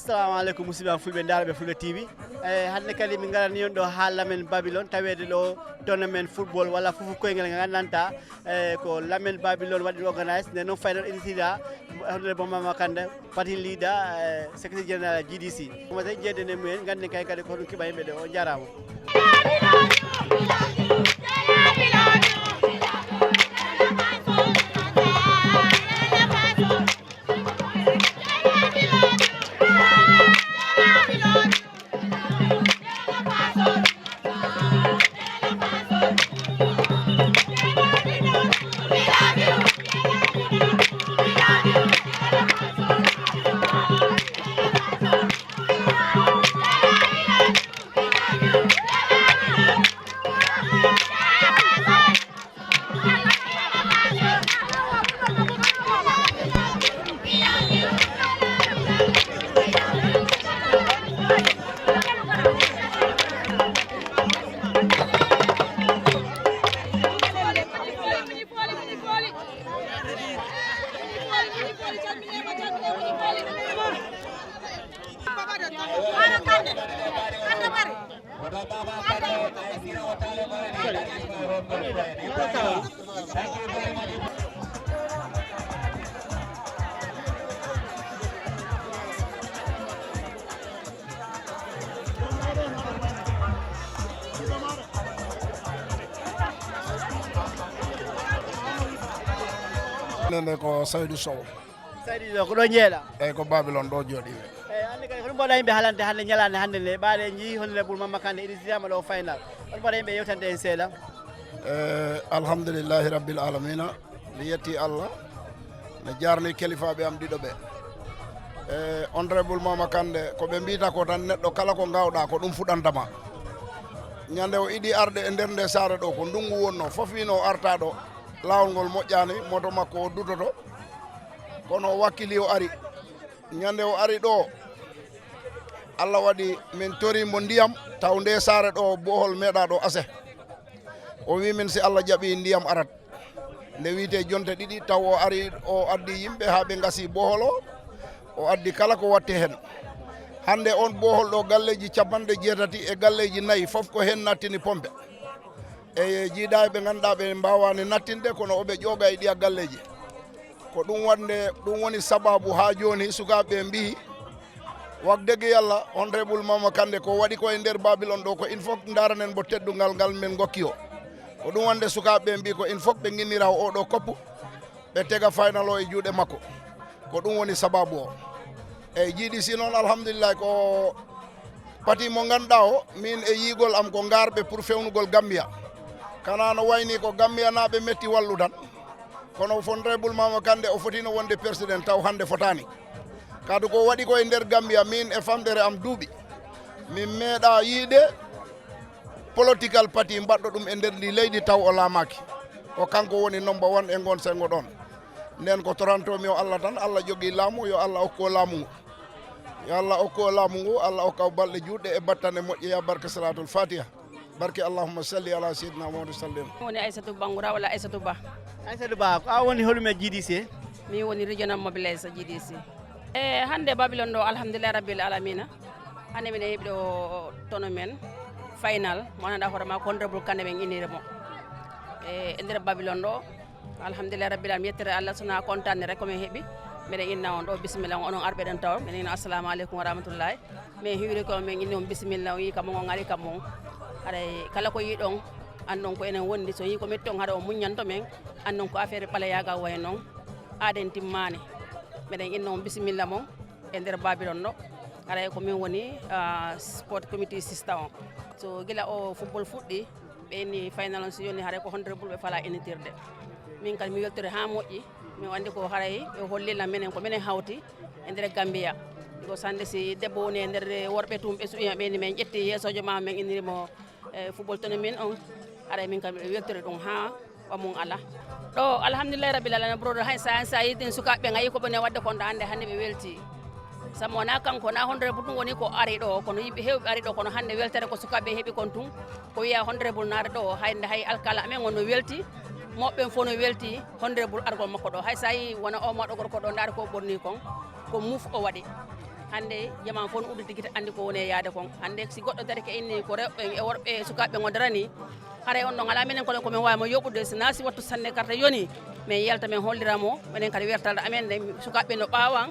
assalamu alaikum musidɓe fulɓe daraɓe Fulbe TV hande kadi min garani on ɗo ha Lamen Babylon tawede ɗo tournament football walla fofu koyngel gandanta ko Lamen Babylon waɗi organise nde noon final initida honorable Mama Kande party leader secrétaire général GDC mo tawi jeedene mumen ganden kay kadi ko ɗum kiɓa yimɓe ɗe o jarama nene ko Saydou Sow Saydou ko ɗo jeeɗa eyyi ko Babylon ɗo jooɗi hande kadi hono mbaɗa yimɓe haalande hande ñalande hande nde ɓaade jii honorable Mama Kande initiama ɗo final hono mbaɗa yimɓe yewtande en seeɗa alhamdulillahi rabbil alamina mi yetti Allah mi jarni kalifaɓe am ɗiɗo ɓe honorable Mama Kande ko ɓe mbita ko tan neɗɗo kala ko gawɗa ko ɗum fuɗantama ñande o iɗi arde e nder nde saare ɗo ko ndungu wonno fof wino arta ɗo lawol ngol moƴƴani moto makko o dutoto kono o wakkili o ari ñande o ari ɗo Allah waɗi min torimo ndiyam taw nde saare ɗo bohol meeɗa ɗo ase o wi min si Allah jaɓi ndiyam arat nde wiite jonte ɗiɗi taw o ari o addi yimɓe ha ɓe gasi bohol o addi kala ko watte hen hande on bohol ɗo galleji 80 e galleji 4 fof ko hen nattini pompe e jiiɗa ɓe ganduɗa ɓe mbawani nattinde kono oɓe ƴooga e ɗiya galleji ko ɗum wande ɗum woni sababu ha joni sukaɓe mbi wagdege yalla honorable Mama Kande ko waɗi ko e nder Babylon ɗo ko il faut daranen bo teddugal ngal min gokki o ko ɗum wande sukaɓe mbi ko il faut ɓe guinnira oɗo koppu ɓe tega final o e juuɗe makko ko ɗum woni sababu o eyyi jiiɗi si noon alhamdulillah ko pati mo ganduɗa o min e yiigol am ko garɓe pour fewnugol Gambia kana no wayni ko Gambia naɓe metti wallu tan kono honorable Mama Kande o fotino wonde président taw hande fotani kadu ko waɗi ko e nder Gambia min e famɗere am duuɓi min meeɗa yiide political party mbaɗɗo ɗum e nder ndi leydi taw o laamaki o kanko woni number 1 e gon sengo ɗon nden ko torantomi o Allah tan Allah jogui laamu yo Allah okko laamu ngu yo Allah okko laamu ngu Allah okka balɗe juɗɗe e battane moƴƴe ya barke salatul fatiha barke allahumma salli ala sayyidina Muhammad sallim woni Aissatou Bangoura walla Aissatou Ba Aissatou Ba ko a woni holume GDC mi woni regional mobiliser GDC hande Babylon ɗo alhamdulillah rabbil alamina hande mine heeɓi ɗo tono men final mo ganduɗa hoorema ko honorable Kande men inire mo e nder Babylon ɗo alhamdulillah rabbil alamina yettere Allah sona contane rek komin heeɓi mbiɗen inna on ɗo bisimilla onon arɓeɗen taw minen ina assalamu aleykum wa rahmatullahi min hiwri ko min inni on bisimilla o yi kam on ari kam on haɗa kala ko yiɗon andon ko enen wondi so yi ko metti on haɗa o muññanto men andon ko affaire ɓalayaga way noon aɗen timmani mbiɗen inna on bisimilla mon e nder Babylon ɗo haɗa ko min woni sport committee system o so gila o football fuɗɗi ɓe inni final on so yoni haɗa ko honorable ɓe fala initirde min kadi mi weltore ha moƴƴi min andi ko haray ɓe hollilla minen ko minen hawti e nder Gambia iko sande si debbo woni e nder worɓe tum ɓe suƴima ɓeni min ƴetti yeesojo ma min innirimo football tono min on haɗa min kam ɓe weltore ɗum ha ɓamum ala ɗo alhamdulillahi rabbil alamin brodo hay sa yitin sukaɓe gayi ko ɓone wadde konto hande hande ɓe welti sabu wona kanko na honorable ɗum woni ko ari ɗo kono yimɓe hewɓe ari ɗo kono hande weltere ko sukaɓe heeɓi kon tun ko wiya honorable naare ɗo hande hay alkala amen wonno welti moɓɓen fof no welti honorable argol makko ɗo hay sa yi wona o maɗo gorko ɗo ndaari ko ɓorni kon ko muf o waɗi hande jama fon uddi tigita andi ko woni yaade kon hande si goddo dareke inni ko rewbe e worbe sukabe ngodarani hare on non ala menen ko men wawi mo yobude si nasi wattu sanne carte yoni mais yelta men holliramo menen kadi wertalde amen de sukabe no bawan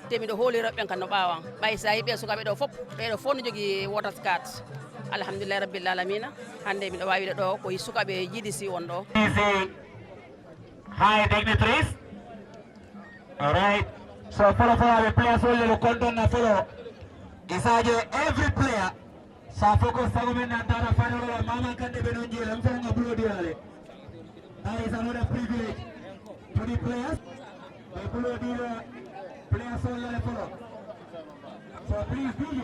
temi do holi rewbe kan no bawan bay sa yibe sukabe do fop be do fon jogi voters card alhamdulillah rabbil alamin hande mi do wawi do ko sukabe jidi si won do high dignitaries. All right. So follow the players all the content na follow. Isaje every player. Sa focus sa gomen na tara final la mama kan de benonje lam fa upload yale. That is another privilege to the players. They upload the players all the follow. So please DJ,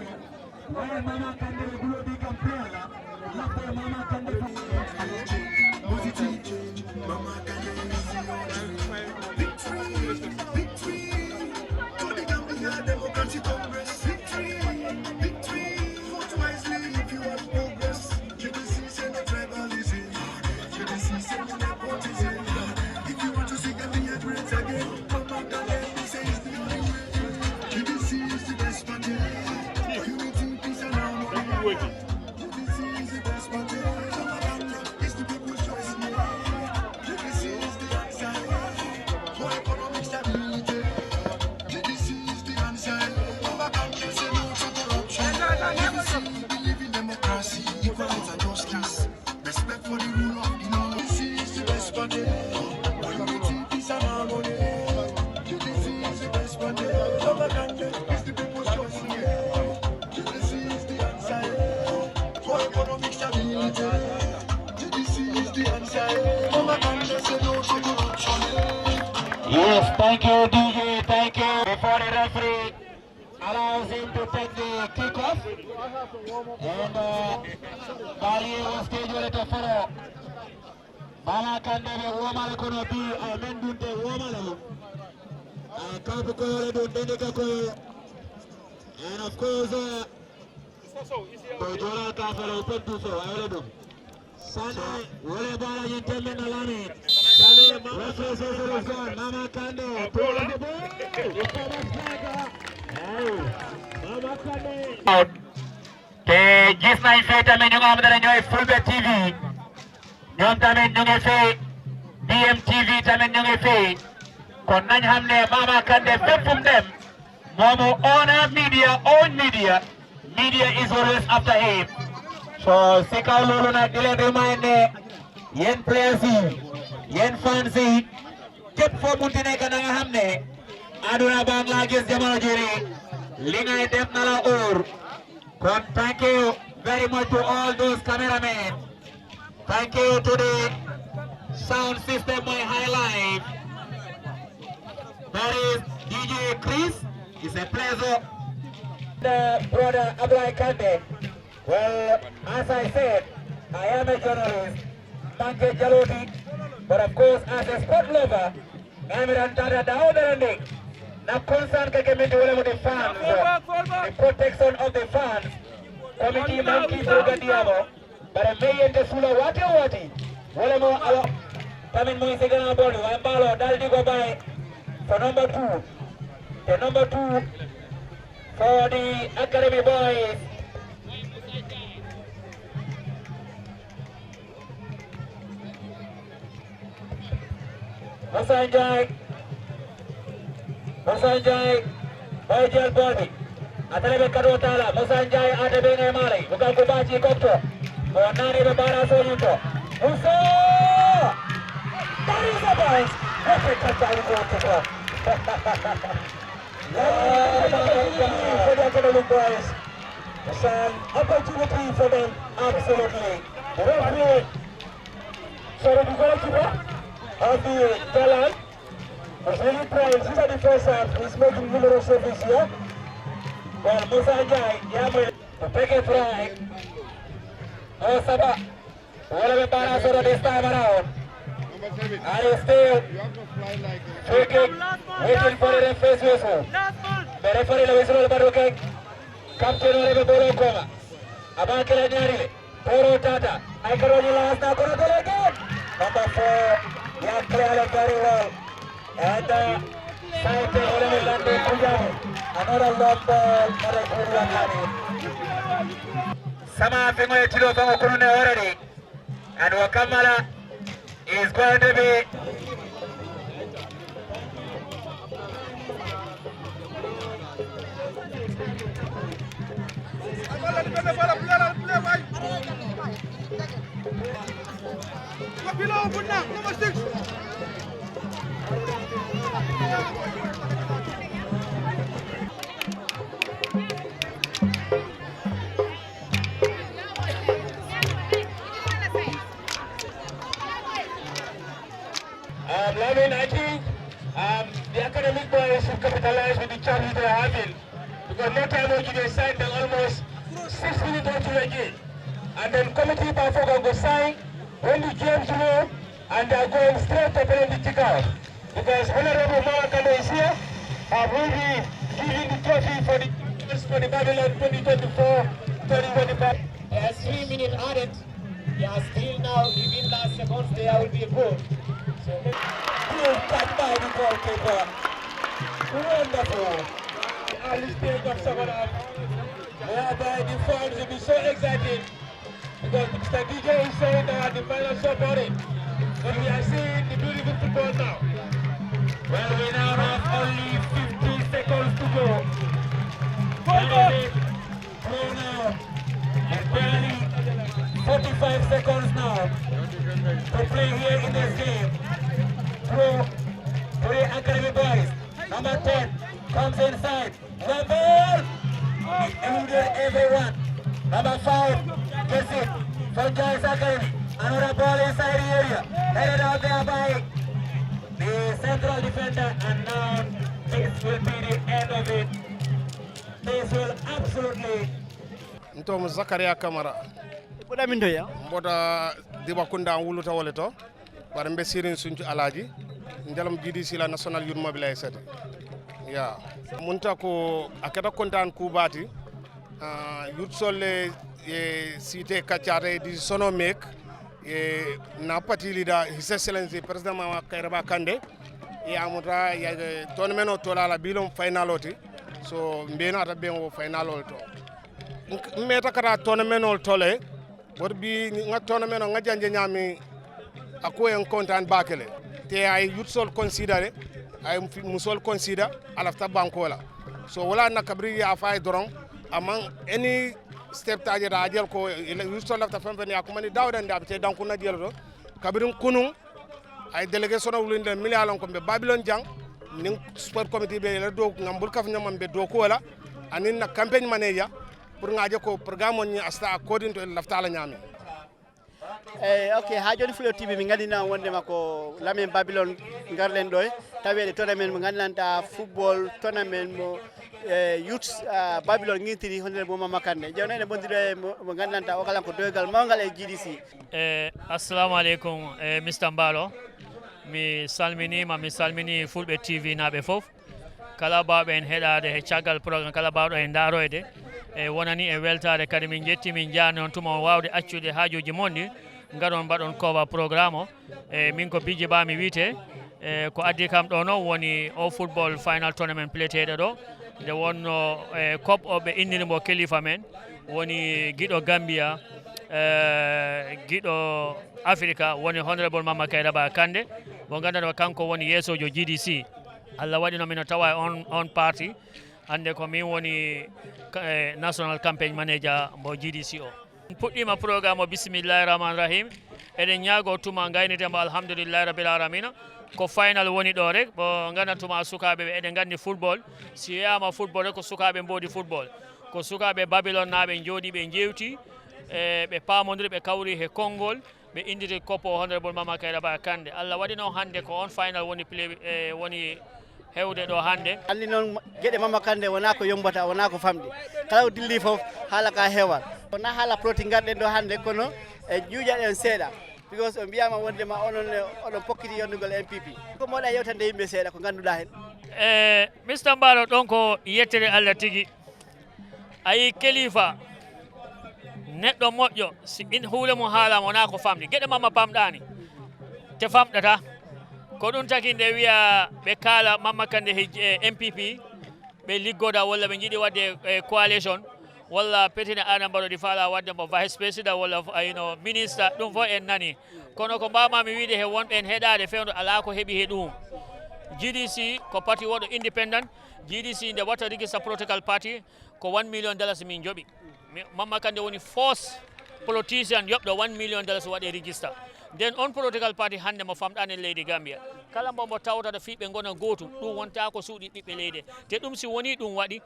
while mama kan de upload the player la, love mama kan de mama kan de Democratic Congress, victory, victory. Vote wisely if you want progress. JDC send the tribalism. JDC send the nepotism. If you want to see Gambia great again, come on, Gambia say it's the only way. JDC is the best party. Unity, peace and harmony. JDC is the best party. It's the people's choice. JDC is the answer for economic stability. Believe in democracy, equality and justice. Respect for the rule of the law. This is the best party. Unity, peace and harmony. This is the best party. It's the people's choice. This is the answer for economic stability. This is the answer. Say no to corruption. Yes, thank you, DJ. Thank you. Before the referee allows him to take the kickoff, and Bali will schedule to follow. Bala Kandebe Womal Kono Bi Amendunte Womalo, Kapuko Dundeko, and of course, Bojora Kafalo Pentuso, I will do. Sunday, Wole Bala Yentemen Alani, Sunday, Mama Kande, pull the ball. Out. Te gis nañ fee tamit ñu nga xam ne ñooy Fulbe TV ñoom tamit ñu ngi fee DMTV tamit ñu ngi fee kon nañ xam ne Mama Kandeh fépp fu mu dem moomu own media is always after him. So si kaw loolu nag di leen remind ne yéen players yi yéen fans yi képp foo munti nekk na nga xam ne aduna baa ngi laa gis jamono jii li ngay def na la óor kon thank you very much to all those cameramen. Thank you to the sound system my highlight. That is DJ Chris. It's a pleasure. The brother Abdullah Kande. Well, as I said, I am a journalist, Manke Jaloti, but of course as a sport lover, I'm a down na concern kake with the fans, the protection of the fans. Committee Manki Boga Diamo, but a million de Sula Wati, Wolemo Alo, coming Moisegana Bolo, and Balo, Daldi go by for number 2. The number 2 for the Academy boys. Mosanjai, Bajal Bobby, Atalebe Kadotala, Mosanjai, Adabene Mali, Bukakubachi Kokto, Bonani Babara Soyuto, Muso! That is a boys! What a touchdown for the Academy boys. It's an opportunity for them, absolutely. The referee, so the goalkeeper of the talent was really trying. Since the first half, he's making numerous saves here. Well, Musa Jai, Yamu, to take a try. Oh, Saba, whatever balance over this time around. And he's still taking, waiting for the referee's whistle. The referee will whistle about okay. Captain Oliver Bolo Koma, Abakela Nyari, Toro Tata, I can only last now. Again. Number 4. They are clear very well. And Saite Oleme Lande Kujamu. Another long ball for the Korean Army. Sama Fengo Tilo Fango Kurune already. And Wakamala is going to be Lavin, I think the academic boys should capitalize with the challenge they are having. Because no time will they sign them almost 6 minutes into the game. And then committee by Fogo go sign when the game's low and they are going straight to play the kick-off. Because Honorable Mama Kano is here, will be giving the trophy for the Babylon 2024-2025. 3 minutes added. They are still now, even last seconds, there will be a goal. Good catch by the goalkeeper. Wonderful. Early stage of second half, whereby the fans will be so excited because Mr. DJ is saying that the final shot for it. But we are seeing the beautiful football now. Well, we now have only 50 seconds to go. Now, and barely 45 seconds now to play here in this game. Through the Academy boys. Number 10 comes inside. The ball! It eluded everyone. Number 5 gets it for Joyce Academy. Another ball inside the area. Headed out there by the central defender. And now this will be the end of it. This will absolutely. Ntom Zakaria Kamara. Boda min doya. Boda Dibakunda wuluta woleto. Bare mbe sirin sunju alaji. Njalam GDC la National Youth Mobilisation. Yeah. Munta ko akata kontan ku bati. Youth solle cité kachare di sono mek na parti leader His Excellency President Mama Kairaba Kande amuta ya tournament o tola la bilom final oti so mbena ta ben o final ol to meta kata tournament ol tole borbi nga tournament nga janje nyami ako en kontan bakele te ay youth sol consider ay musol consider alafta bankola so wala na kabri ya fay doron among any step taje da ajel ko youth sol lafta famfani akumani dawdan da te danku na jelo do kabrin kunun ay délégation wulinde millialon ko be Babylon jang ning sport committee be la do ngambul kaf nyamam be do ko wala anin na campaign manager pour ngaje ko programme on asta according to lafta la nyami ok ha joni Fulbe TV mi ngandina wonde mako Lamin Babylon ngarlen doy tawede tournament mo ngandanta football tournament mo youth Babylon ngintiri honde mo Mama Kande jewne bondire mo ngandanta o kala ko doygal mawgal e GDC assalamu alaikum Mr. Mbalo mi salmini Fulbe TV naɓe fof kala bawɓe en heɗade e caggal programme kala bawɗo en daroyde wonani e weltade kadi min jetti min jani on tuma wawde accude haajuji mon ɗi gaɗon mbaɗon cover programme o min ko Bidji Ba mi wiyete ko addi kam ɗo noon woni o football final tournament pleteɗo ɗo nde wonno COP o ɓe inniri mbo kelifa men woni guiɗo Gambia guiɗo Africa woni honorable Mama Kairaba Kande mo gandanɗo kanko woni yeesojo GDC Allah waɗi nomin tawa on party hande ko min woni national campaign manager mo GDC o puɗɗima programme o bisimillahi rahmani rahim eɗen ñaago tuma gaynetemo alhamdoulillahi rabbil alamina ko final woni ɗo rek bo gandatuma sukaɓe ɓe eɗen gandi football si wiyama football rek ko sukaɓe mbodi football ko sukaɓe Babylon naɓe jooɗi ɓe jewti ɓe pamodiri ɓe kawri he konngol ɓe indiri koppo honorable Mama Kairaba Kande Allah waɗi noon hande ko on final woni play woni hewde ɗo hande andi noon gueɗe Mama Kande wona ko yombata wona ko famɗi kala ko dilli foof haala ka heewat wona haala proti garɗen ɗo hande kono e juuƴaɗen seeɗa because o mbiyama wondema oɗon pokkiti yondugol MPP ko moɗa yewtande yimɓe seeɗa ko ganduɗa hen Mr. Mbalo ɗon ko yettere Allah tigui ayi kelifa neɗɗo moƴƴo si in huule mum haalama wona ko famɗi gueɗe mamma pamɗani te famɗata ko ɗum taki nde wiya ɓe kaala Mama Kande MPP ɓe liggoda walla ɓe jiiɗi wadde coalition walla petina Adama Barrow ɗi faala wadde mo vice président walla ministre ɗum fof en nani kono ko mbamami wiide he wonɓe en heɗade fewdo ala ko heeɓi he ɗum GDC ko parti woɗo independent GDC nde watta register political party ko $1 million min joɓi Mamma Kandeh woni force politicien yoɓɗo $1 million waɗe register nden on political party hande mo famɗani leydi Gambia kala mbo tawtata fiɓe gona gotum ɗum wonta ko suuɗi ɓiɓɓe leydi te ɗum si woni ɗum waɗi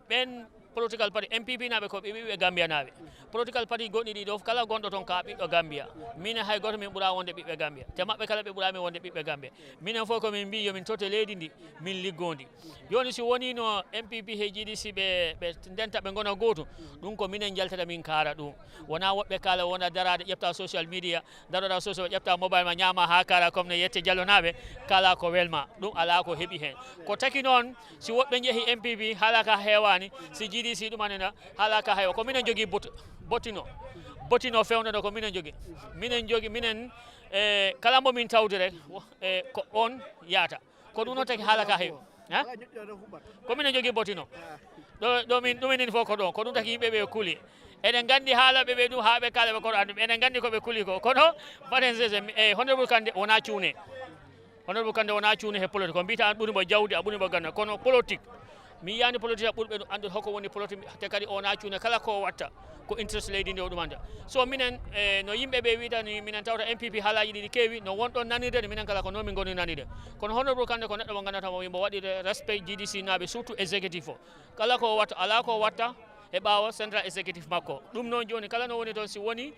ɓen political party MPP naɓe ko ɓe ɓiɓɓe Gambia naɓe political party goɗɗi ɗi ɗo kala gonɗo toon ka ɓiɗɗo Gambia minen hay goto min ɓuura wonde ɓiɓɓe Gambia te maɓɓe kala ɓe ɓuurami wonde ɓiɓɓe Gambia minen fof komin mbi yomin totte leydi ndi min liggondi joni si woni no MPP he GDC ɓe ndenta ɓe gona gotum ɗum ko minen jaltata min kaara ɗum wona woɓɓe kala wona darade ƴefta social media daroɗa social ƴefta mobile ma ñama ha kara comme no yette Diallo naɓe kala ko welma ɗum ala ko heeɓi hen ko taki noon si woɓɓe jeehi MPP haala ka hewani si GDC ɗumanena haala ka heewa ko minen jogui bottino fewnoɗo ko minen jogui minen kala mo min tawdi rek ko on yaata ko ɗum noon taki haala ka heewa ko minen jogui bottino ɗuminin fof ko ɗon ko ɗum taki yimɓeɓe kuuli eɗen gandi haalaɓe ɓe ɗum ha ɓe kala ɓe koɗo andu eɗen gandi koɓe kuuli ko kono mbaɗen sese honorable Kandeh wona cuune honorable Kandeh wona cuune he politique ko mbita an ɓuurimo jawdi a ɓuurimo ganda kono politique mi yiyani politique a ɓurɓe ɗum andude hoko woni politique te kadi ona cuune kala ko watta ko interest leydi ndi o ɗumanta so minen no yimɓeɓe wiitani minen tawta MPP haalaji ɗiɗi keewi no wonɗon nanirde minen kala ko noon min goni nanirde kono honorable Kandeh ko neɗɗo mo gandatamo yimbo waɗi respect GDC naɓe surtout exécutif o kala ko watta ala ko watta e ɓaawa central exécutif makko ɗum noon joni kala no woni toon si woni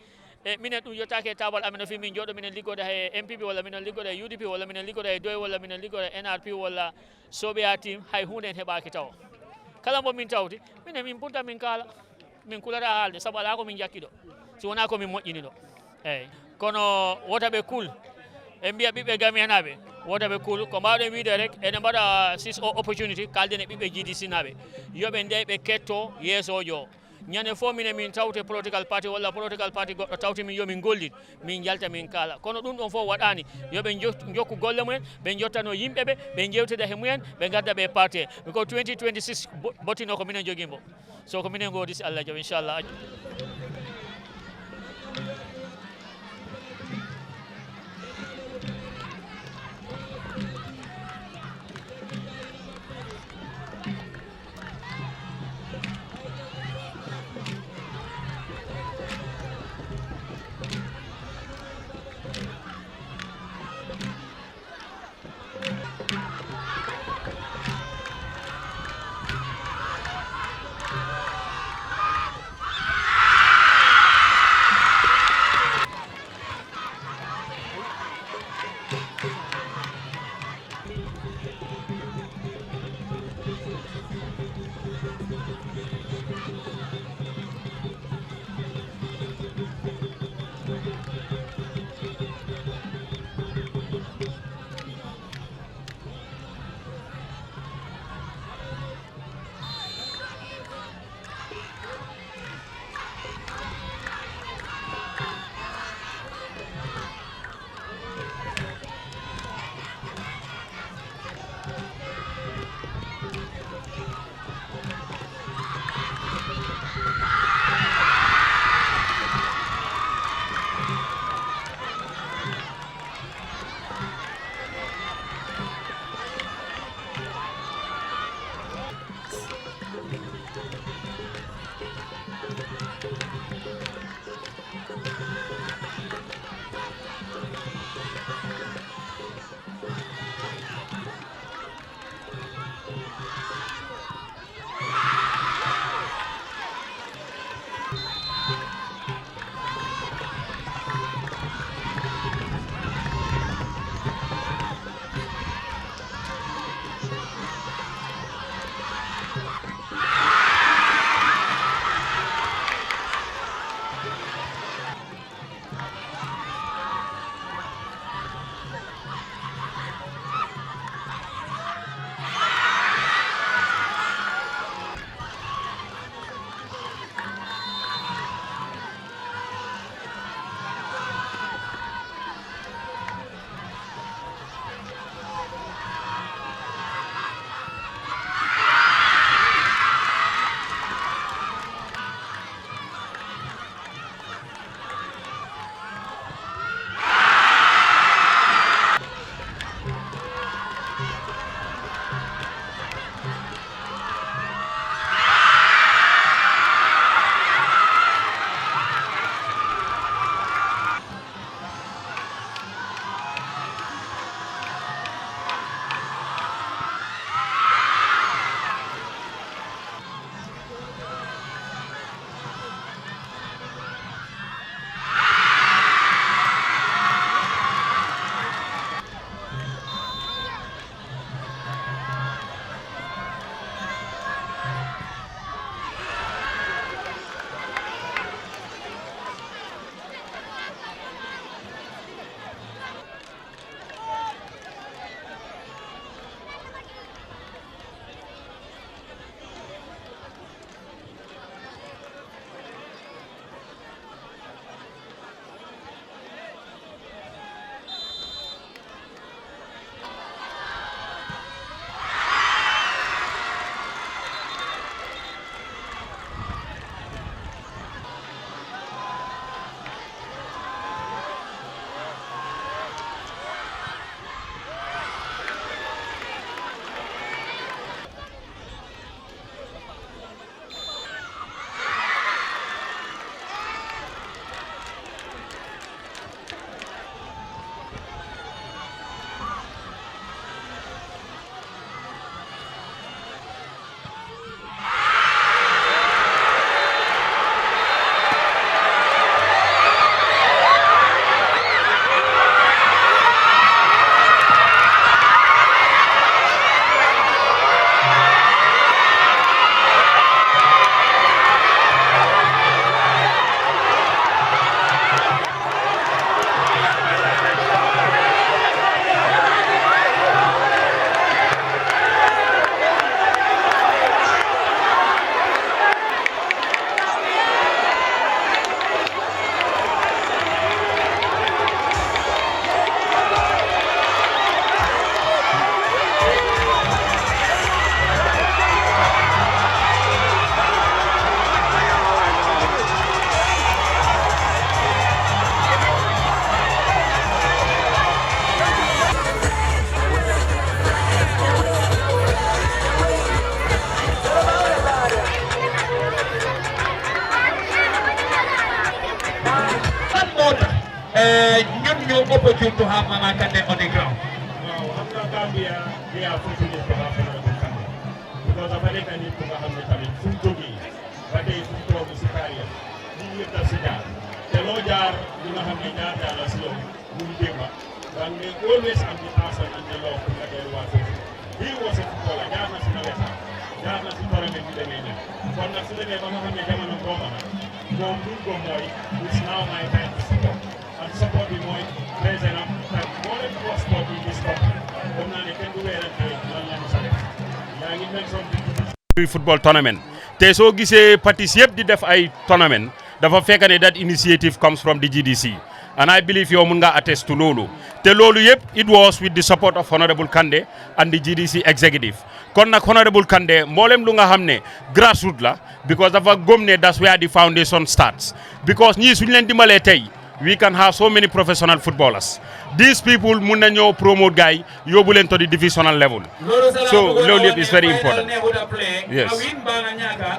minen ɗum yettaki e table amen no fi min jooɗo minen liggoda e MPP walla minen liggoda e UDP walla minen liggoda e Doy walla minen liggoda e NRP walla Soɓeya team hay hunde en heɓaki taw kala mo min tawti minen min punta min kaala min kulata haalde saabu ala ko min jakkiɗo si wona ko min moƴƴini ɗo eyyi kono wotaɓe cool e mbiya ɓiɓɓe Gambia naɓe wotaɓe cool ko mbawɗen wiide rek ene mbaɗa 6 opportunity kalden e ɓiɓɓe GDC naɓe yoɓe nde ɓe ketto yeesojo o ñande fof minen min tawte political party walla political party goɗɗo tawti min yomin gollit min jalta min kaala kono ɗum ɗon fof waɗani yoɓe jokku golle mumen ɓe jottano yimɓeɓe ɓe jewtida he mumen ɓe gadda ɓe parti ko 2026 bottino ko minen joguimbo so ko minen godi si Allah jaɓi inchallah ñun ñoo opportunity to have Mama Kandeh on the ground. Gambia, we are fortunate to have Honorable Kandeh because dafa nekk nit ku nga xam ne tamit fu mu jógee ba tey fu mu toog si carrière ñu ngi yëpp si jaar te loo jaar li nga xam ne jaar la si yow mu ngi démba donc mais always am di person and the law pour nga delluwaat foofu lii woo si football jaar na si nawetaan jaar na si tournament bi demee nii kon nag su demee ba nga xam ne jamono booba nag moom lu ko mooy it's now my time to support and support bi mooy président ak moo leen wax sport bi di sport comme naa ne kenn du weerante lan la ñu sa def yaa ngi mel son football tournament te soo gisee parties yëpp di def ay tournament dafa fekk ne that initiative comes from the GDC and I believe yow mun nga attest to loolu te loolu yëpp it was with the support of Honorable Kandeh and the GDC executive kon nag Honorable Kandeh mboolem lu nga xam ne grassroots la because dafa gëm ne that's where the foundation starts because ñii suñu leen dimbalee tey we can have so many professional footballers. These people mun nañoo promote guy yóbbu leen to the divisional level. So loolu yëpp is very important. Yes.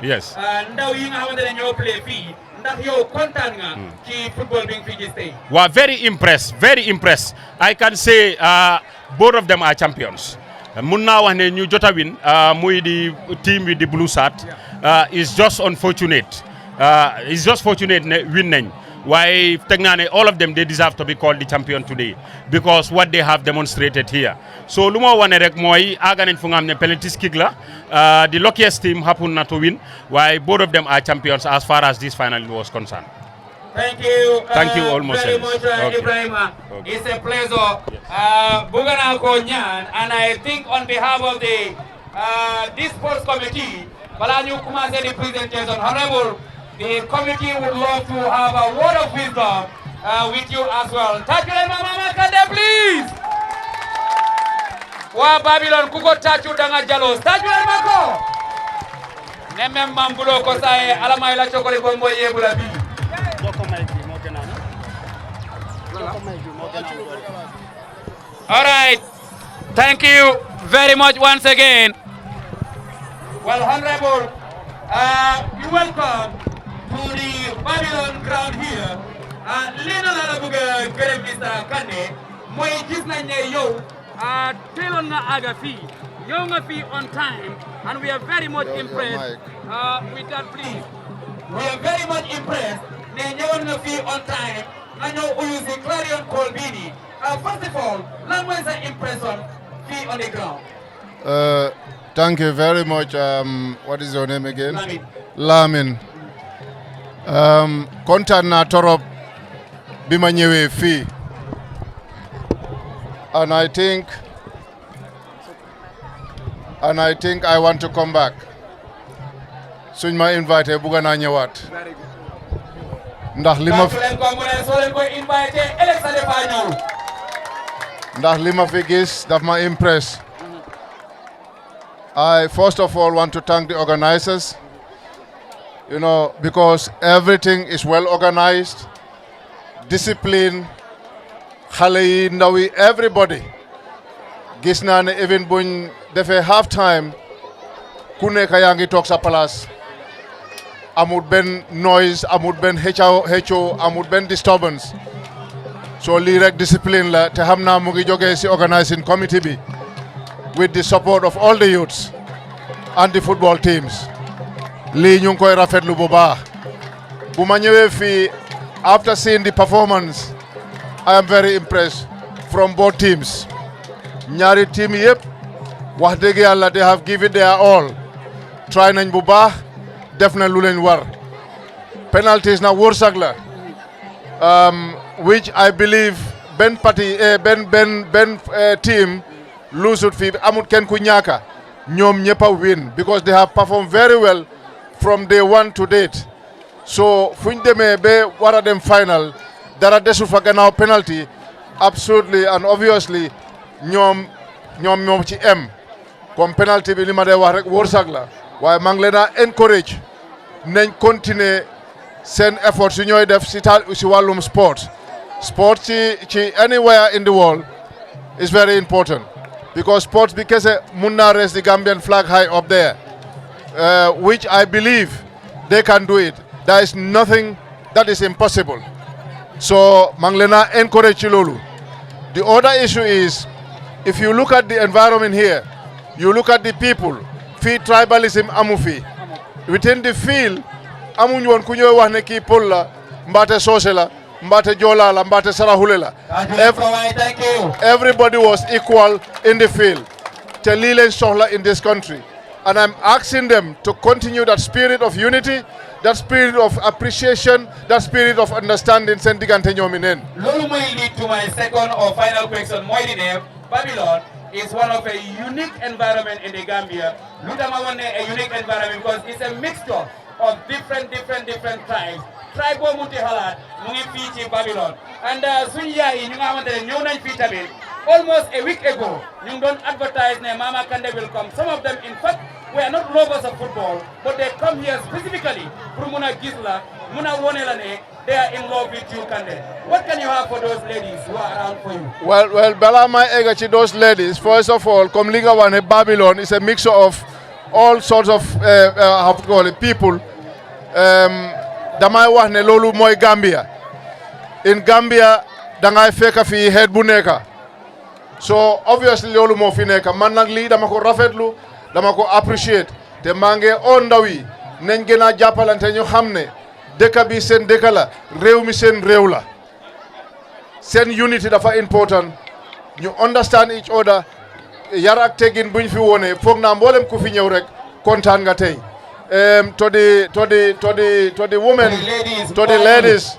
Yes. Ndaw yi nga xamante ne ñoo play fii ndax yow kontaan nga ci football bi nga fi gis tey. Wow, very impressed. I can say both of them are champions. Mun naa wax ne ñu jot a win muy di team with the blue shirt is just unfortunate. It's just fortunate ne win nañ. Why teg naa ne all of them they deserve to be called the champion today because what they have demonstrated here. So lu ma wane rek mooy àgga nañ fu nga xam ne penalty kick la the luckiest team happen na to win waaye both of them are champions as far as this final was concerned. Thank you. Thank you almost very much, Ibrahima. Okay. It's a pleasure. Bëgg naa ko ñaan and I think on behalf of the this sports committee balaa ñu commencer the presentation honorable the committee would love to have a word of wisdom with you as well. Thank you, Mama Kandeh, please. Wa Babylon kuko tachu danga jalos. Thank you, Mako. Nemem mambulo ko sae alama ila chokole bombo yebula bi. All right. Thank you very much once again. Well, Honorable, you welcome to the Babylon ground here. Lena la buga gërëm Mr. Kandeh mooy gis nañ ne yow teeloon nga aga fii yow nga fii on time and we are very much impressed with that please. We are very much impressed ne ñëwoon nga fii on time nga ñëw uyu si clarion call bii nii. First of all, lan mooy sa impression fii on the ground? Thank you very much. What is your name again? Lamin. Lamin. Kontaan naa torop bi ma ñëwee fii. And I think I want to come back. Suñ ma invité bugga naa ñëwaat. Ndax li ma fi gis daf ma impress. I first of all want to thank the organizers, you know, because everything is well organized, discipline, xale yi ndaw yi everybody. Gis naa ne even buñ defee half time ku nekk yaa ngi toog sa place. Amul benn noise, amul benn xëccoo, amul benn disturbance. So lii rek discipline la te xam naa mu ngi jógee ci organizing committee bi with the support of all the youths and the football teams. Lii ñu ngi koy rafetlu bu baax. Bu ma ñëwee fii after seeing the performance I am very impressed from both teams. Ñaari team yëpp wax dëgg yàlla they have given their all. Try nañ bu baax def na lu leen war. Penalties na wërsëg la. Which I believe Ben team lose it fi amut ken ku ñaaka ñoom ñëpp a win because they have performed very well from day one to date. So fuñ demee ba war a dem final dara desul fa gannaaw penalty absolutely and obviously ñoom ci em comme penalty bi li ma dee wax rek wërsëg la waaye maa ngi leen a encourage nañ continuer seen effort su ñooy def si wàllum sport ci anywhere in the world is very important because sports bi kese mun naa raise the Gambian flag high up there which I believe they can do it. There is nothing that is impossible. So manglena encourage lolu. The other issue is, if you look at the environment here, you look at the people, fee tribalism amufi. Within the field, amuñ won ku ñoy wax ne ki pol la mbate sosé la mbate jola la mbate sarahule la. Everybody was equal in the field. Te li leen soxla in this country. And I'm asking them to continue that spirit of unity, that spirit of appreciation, that spirit of understanding seen diggante ñoom neen. Lolu may lead to my second or final question. Mooy di ne Babylon is one of a unique environment in the Gambia. Lu tax ma wax ne a unique environment because it's a mixture of different tribes. Tribe boo munti xalaat mu ngi fii ci Babylon. And suñu yaay yi ñu nga xamante ne ñëw nañ fii tamit almost a week ago ñu ngi doon advertise ne Mama Kandeh will come. Some of them in fact we are not lovers of football, but they come here specifically pour mun a gis la mun a wone la ne they are in love with you, Kandeh. What can you have for those ladies who are around for you? Well, bala may egga ci those ladies, first of all, comme li nga wax ne Babylon is a mixture of all sorts of how to call it, people. Damay wax ne loolu mooy Gambia. In Gambia dangay fekk fi head bu nekk. So obviously loolu moo fi nekk. Man nag lii dama ko rafetlu, dama ko appreciate. Te maa ngi on ndaw yi nañ gën a jàppalante ñu xam ne dëkk bi seen dëkk la, réew mi seen réew la. Seen unity dafa important. ñu understand each other. Yar ak teggin buñ fi wone foog naa mboolem ku fi ñëw rek kontaan nga tey. To the women, to the ladies,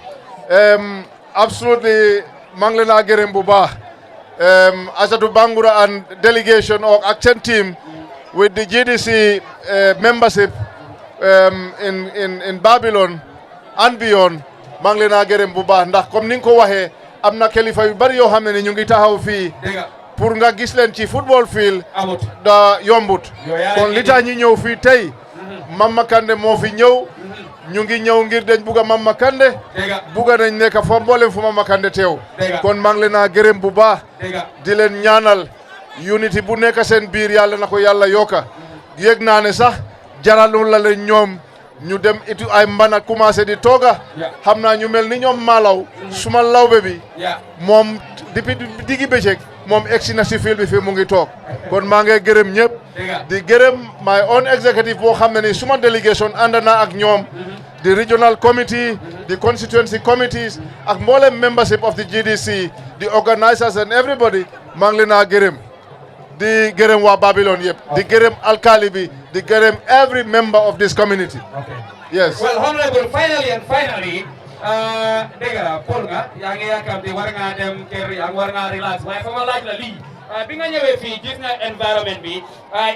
absolutely maa ngi leen a gërëm bu baax. Asatu Bangura and delegation or action team with the GDC membership in Babylon and beyond, maa ngi leen a gërëm bu baax ndax comme ni nga ko waxee am na kilifa yu bari yoo xam ne ñu ngi taxaw fii pour nga gis leen ci football field da yombut. Kon li tax ñi ñëw fii tey Mama Kandeh moo fi ñëw ñu ngi ñëw ngir dañ bugg a Mama Kandeh bugg nañ nekk fa mboolem fu Mama Kandeh teew. Kon maa ngi leen a gërëm bu baax di leen ñaanal unity bu nekk seen biir yàlla na ko yàlla yokka. Yëg naa ne sax jaraloon la leen ñoom ñu dem itu ay mbana commencé di tooga xam naa ñu mel ni ñoom maalaw suma lawbe bi moom depuis diggi bëccëg moom egsi na si fil bi fi mu ngi toog. Kon maa ngi gërëm ñëpp di gërëm my own executive boo xam ne ni suma delegation ànd na ak ñoom the regional committee, the constituency committees ak mboolem membership of the GDC, the organizers and everybody maa ngi leen a gërëm di gërëm waa Babylon yëpp di gërëm alkali bi di gërëm every member of this community. Yes. Well, Honorable, finally, dégg nga Paul nga yaa ngi yàkkamti war ngaa dem kër yaa ngi war ngaa relax waaye fa ma laaj la lii bi nga ñëwee fii gis nga environment bi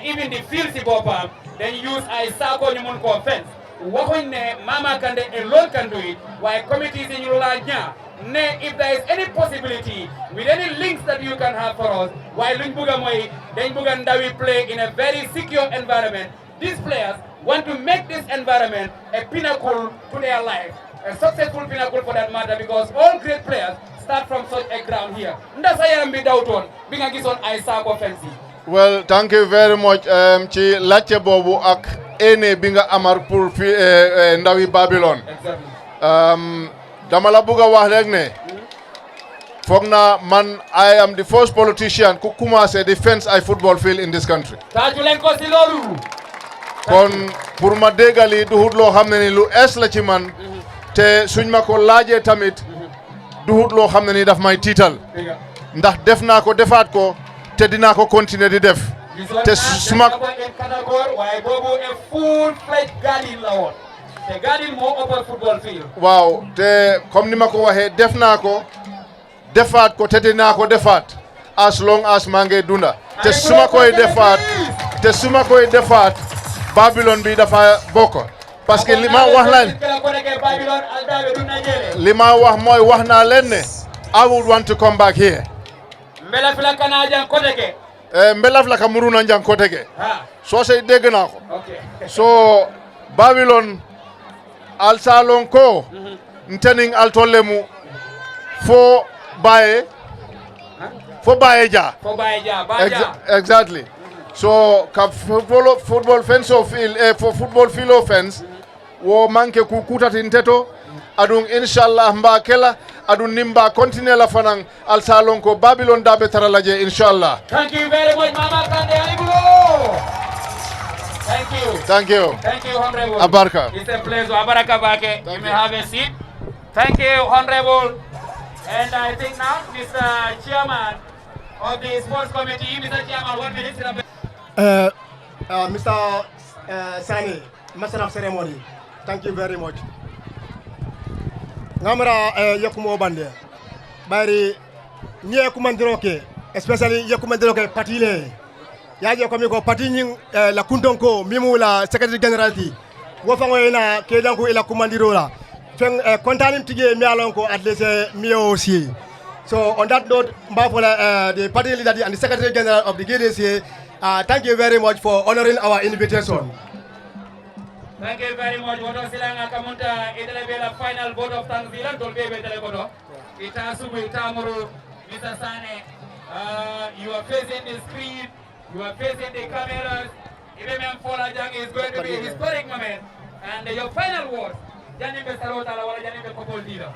even the field si boppam dañ use ay saako ñu mun koo fence waxuñ ne Mama Kandeh alone can do it waaye committees yi ñu laaj ñaa ne if there is any possibility with any links that you can have for us waaye luñ bugg a mooy dañ bugg a ndawi play in a very secure environment. These players want to make this environment a pinnacle to their life, a successful pinnacle for that matter, because all great players start from such a ground here. Ndasa yaram bi dawton bi nga gisoon ay saako fence. Well, thank you very much ci laajte boobu ak ene bi nga amar pour fi ndawi Babylon. Dama la bëgg a wax rek ne foog naa man I am the first politician ku commencé di fence ay football field in this country. Taaju leen ko si loolu. Kon pour ma déggali duhut loo xam ne ni lu es la ci man te suñ ma ko laajee tamit duhut loo xam ne ni daf may tiital ndax def naa ko defaat ko te dinaa ko continuer di def te suma waaw te comme ni ma ko waxee def naa ko defaat ko te dinaa ko defaat as long as maa ngi dunda te suma koy defaat Babylon bi dafa bokk parce que li ma wax mooy wax naa leen ne I would want to come back here. Mbelaf la ka muruna njang koteke. So say dégg naa ko. So Babylon al salon ko ntening al tollemu fo baye ja. Exactly. So football fence of for football field offense wo manke ku kutati nteto adung inshallah mba kela adun nimba continue la fanan al salon ko Babylon dabe taralaje inshallah. Thank you very much, Mama Kande Alibulo. Thank you. Thank you. Thank you, Honorable. Abarka. It's a pleasure. Abaraka Bake. You may have a seat. Thank you, Honorable. And I think now, Mr. Chairman of the Sports Committee, Mr. Chairman, 1 minute. Mr. Sani, Master of Ceremony, thank you very much. Ngamara yakumo bande. Bari nye kumandiroke, especially yakumandiroke patile. Yaje komi ko patinyin la kuntonko mimu la secretary general ti. Wo fango ina kedanko ila kumandirola. Fen kontanim tige mi alonko at least mi aussi. So on that note, Mbafola, the party leader and the secretary general of the GDC, thank you very much for honoring our invitation. Thank you very much. Woto silanga kamunta idele bela final vote of thanks dilan dolbe betele kodo. Ita subu ita muru Mr. Sane. You are facing the screen. You are facing the cameras. Ibem Fola Jang is going to be a historic moment. And your final word. Jani be salota la wala jani be kopol dira.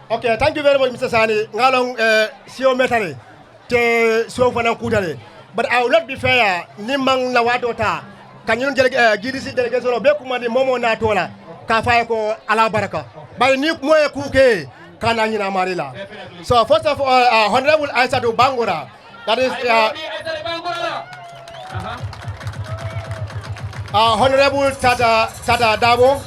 Okay, thank you very much, Mr. Sani. Ngalong sio metale te sio fana kudale. But I will not be fair. Nimang na wadota. Kanyun GDC delegation be kumandi momo na tola. Ka fay ko ala baraka. Bari ni moye kuke kana nyina marila. So first of all, Honorable Aissatou Bangura. That is Honorable Tata Dabo.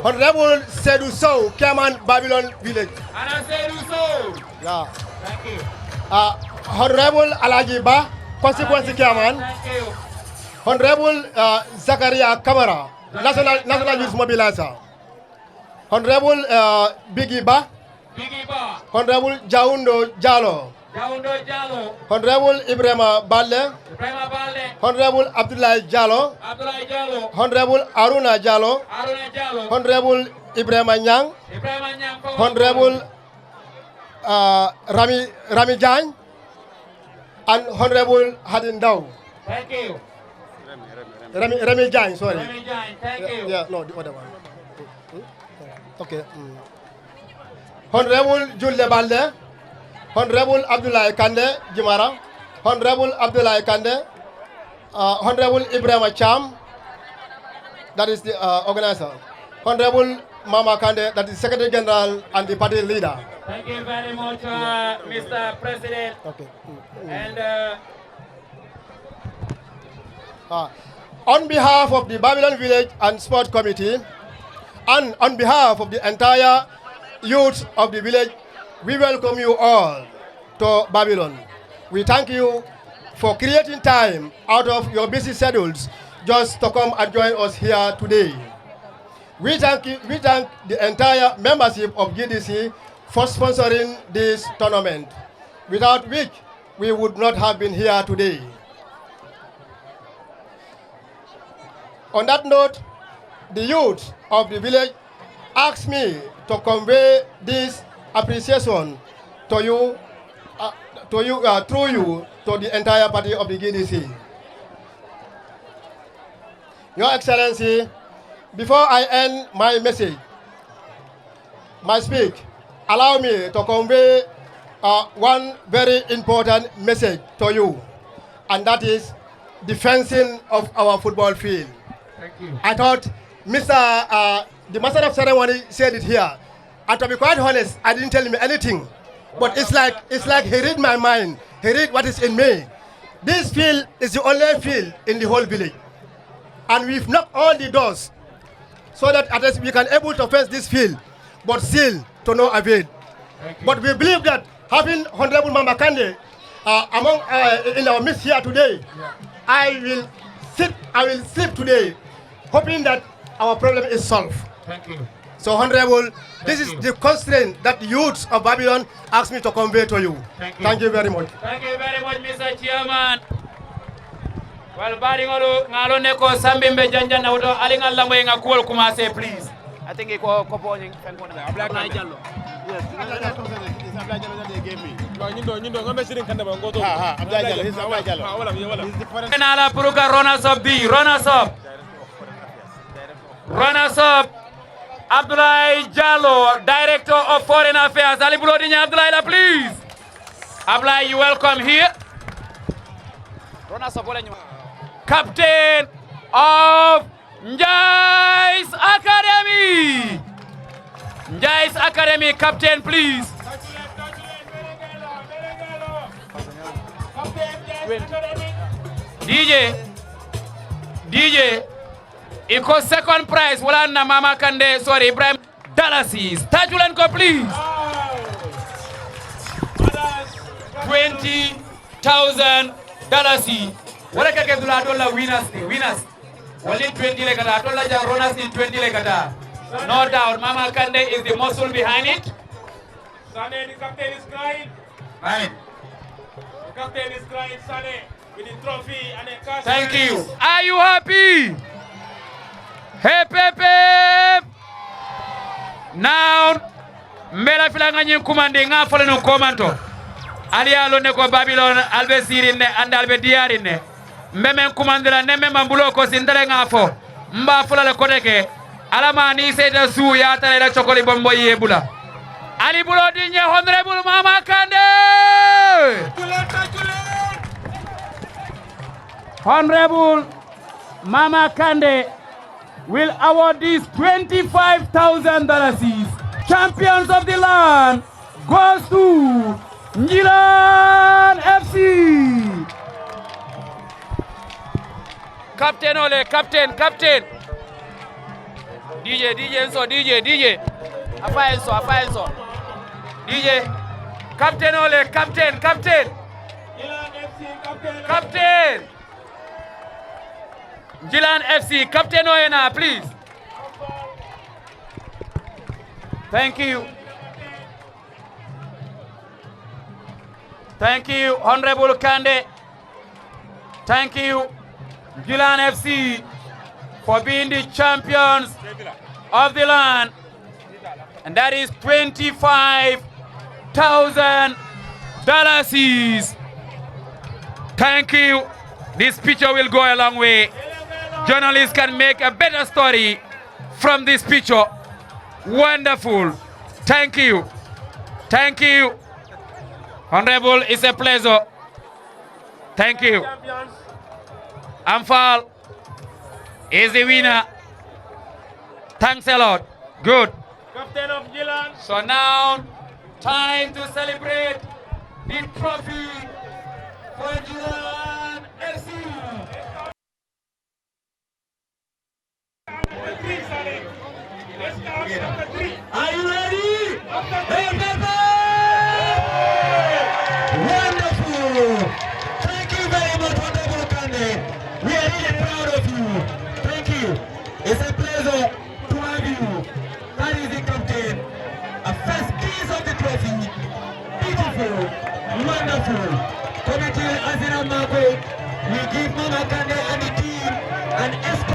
Honorable Seydou Sow, Chairman Babylon Village. Ana Seydou Sow. Yeah. Thank you. Honorable Alaji Ba, Consequence Chairman. Thank you. Honorable Zakaria Kamara, National Youth Mobilizer. Honorable Biggie Ba. Biggie Ba. Honorable Jaundo Jallo. Jaundo Jallo. Honorable Ibrahima Balde. Ibrahima Balde. Honorable Abdoulaye Jallo. Abdoulaye Jallo. Honorable Aruna Jallo. Aruna Jallo. Honorable Ibrahima Nyang. Ibrahima Nyang. Honorable Rami Jagne. And Honorable Hadin Daw. Thank you. Rami Jagne, sorry. Rami Jagne, thank you. Yeah, no, the other one. Okay. Honorable Julle Balde. Honorable Abdoulaye Kande Jimara. Honorable Abdoulaye Kande. Honorable Ibrahima Cham. That is the organizer. Honorable Mama Kande, that is Secretary General and the party leader. Thank you very much, Mr. President. Okay. And on behalf of the Babylon Village and Sport Committee, and on behalf of the entire youth of the village, we welcome you all to Babylon. We thank you for creating time out of your busy schedules just to come and join us here today. We thank the entire membership of GDC for sponsoring this tournament, without which we would not have been here today. On that note, the youth of the village asked me to convey this appreciation to you, through you, to the entire party of the GDC. Your Excellency, before I end my message, my speech, allow me to convey one very important message to you, and that is the fencing of our football field. thank you. I thought the master of ceremony said it here. And to be quite honest, I didn't tell him anything. But it's like he read my mind. He read what is in me. This field is the only field in the whole village. And we've knocked all the doors so that at least we can able to fence this field, but still to no avail. But we believe that having Honorable Mama Kande in our midst here today, I will sleep today, hoping that our problem is solved. Thank you. So, Honorable, this is the constraint that the youths of Babylon asked me to convey to you. Thank you very much. Thank you very much, Mr. Chairman. Well, bari ngalo ne ko sambimbe janja na uto alinga lambo nga kuol kumase, please. I think ko ponying Abdoulaye Jallo. Yes, Abdoulaye Jallo they gave me. Nyindo ngombe sirin kanda ba ngoto. Abdoulaye Jallo, Abdoulaye Jallo. Nala puruka runners up B, runners up. Runners up Abdoulaye Jallo, Director of Foreign Affairs. Ali Bulodinya Abdoulaye, please. Abdoulaye, you welcome here. Captain of Njai's Academy. Njai's Academy, captain, please. DJ, iko second prize, wala na Mama Kande, sorry, Ibrahim Dalasi. Tajulenko, please. 20,000 Dalasi. Wala kake dula atola winners. Only 20 lekata, atola jaronas in 20 lekata. No doubt, Mama Kande is the muscle behind it. Sane, the captain is crying. Right. The captain is crying, Sane, with the trophy and the cash. Thank you. Are you happy? Hey, Pepe. Now, Mbela filanga nyi kumande nga fole no komanto. Ali alo ne ko Babylon albe sirine and albe diarine. Meme kumandela neme mambulo ko sindele nga fo. Mba fola le kodeke. Alama ni seta su ya tale la chokoli bombo yebula. Ali Bulodinya Honorable Mama Kande. Honorable Mama Kande will award these $25,000. Champions of the land goes to Njilan FC. Captain Ole, captain. DJ. Afaenso. DJ. Captain Ole, captain. Njilan FC, Captain. Njilan FC, Captain Oyena, please. Thank you, Honorable Kande. Thank you, Njilan FC, for being the champions of the land. And that is $25,000. Thank you. This picture will go a long way. Journalists can make a better story from this picture. Wonderful. Thank you. Honorable, it's a pleasure. Thank you. Amfal is the winner. Thanks a lot. Good. Captain of Njilan. So now, time to celebrate the trophy for Njilan FC. Are you ready? Hey, Pepe! Wonderful! Thank you very much, Honorable Kande. We are really proud of you. Thank you. It's a pleasure to have you. That is the captain. A first piece of the trophy. Beautiful. Wonderful. Committee Azira Mako will give Mama Kande and the team an escort.